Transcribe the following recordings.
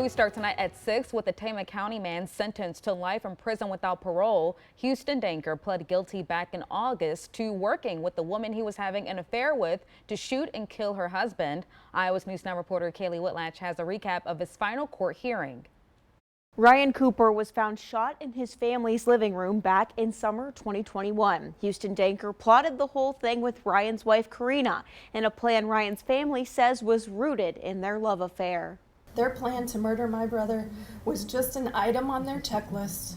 We start tonight at 6 with a Tama County man sentenced to life in prison without parole. Huston Danker pled guilty back in August to working with the woman he was having an affair with to shoot and kill her husband. Iowa's News 9 reporter Kaylee Whitlatch has a recap of his final court hearing. Ryan Cooper was found shot in his family's living room back in summer 2021. Huston Danker plotted the whole thing with Ryan's wife Karina in a plan Ryan's family says was rooted in their love affair. Their plan to murder my brother was just an item on their checklist,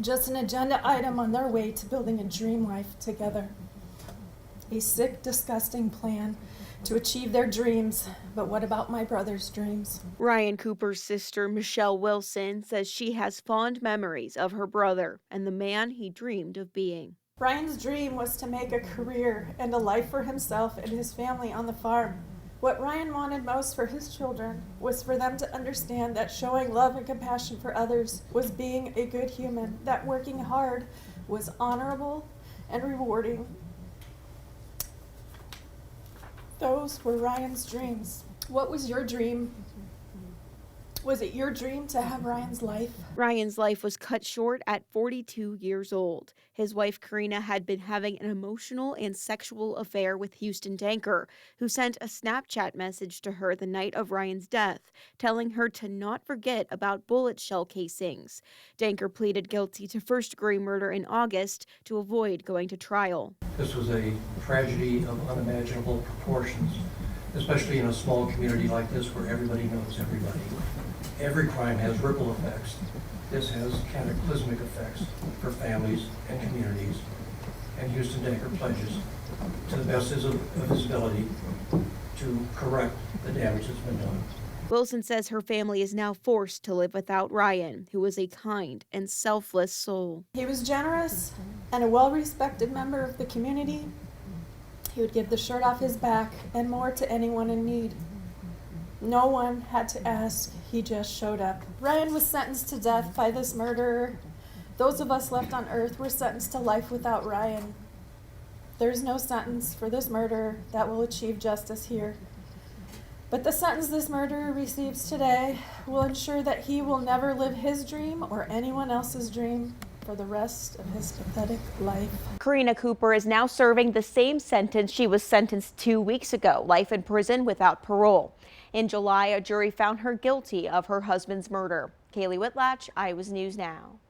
just an agenda item on their way to building a dream life together. A sick, disgusting plan to achieve their dreams. But what about my brother's dreams? Ryan Cooper's sister, Michelle Wilson, says she has fond memories of her brother and the man he dreamed of being. Ryan's dream was to make a career and a life for himself and his family on the farm. What Ryan wanted most for his children was for them to understand that showing love and compassion for others was being a good human, that working hard was honorable and rewarding. Those were Ryan's dreams. What was your dream? Was it your dream to have Ryan's life? Ryan's life was cut short at 42 years old. His wife Karina had been having an emotional and sexual affair with Huston Danker, who sent a Snapchat message to her the night of Ryan's death, telling her to not forget about bullet shell casings. Danker pleaded guilty to first-degree murder in August to avoid going to trial. This was a tragedy of unimaginable proportions, especially in a small community like this where everybody knows everybody. Every crime has ripple effects. This has cataclysmic effects for families and communities. And Huston Danker pledges to the best of his ability to correct the damage that's been done. Wilson says her family is now forced to live without Ryan, who was a kind and selfless soul. He was generous and a well-respected member of the community. He would give the shirt off his back and more to anyone in need. No one had to ask, he just showed up. Ryan was sentenced to death by this murderer. Those of us left on earth were sentenced to life without Ryan. There's no sentence for this murderer that will achieve justice here. But the sentence this murderer receives today will ensure that he will never live his dream or anyone else's dream for the rest of his pathetic life. Karina Cooper is now serving the same sentence she was sentenced 2 weeks ago, life in prison without parole. In July, a jury found her guilty of her husband's murder. Kaylee Whitlatch, Iowa's News Now.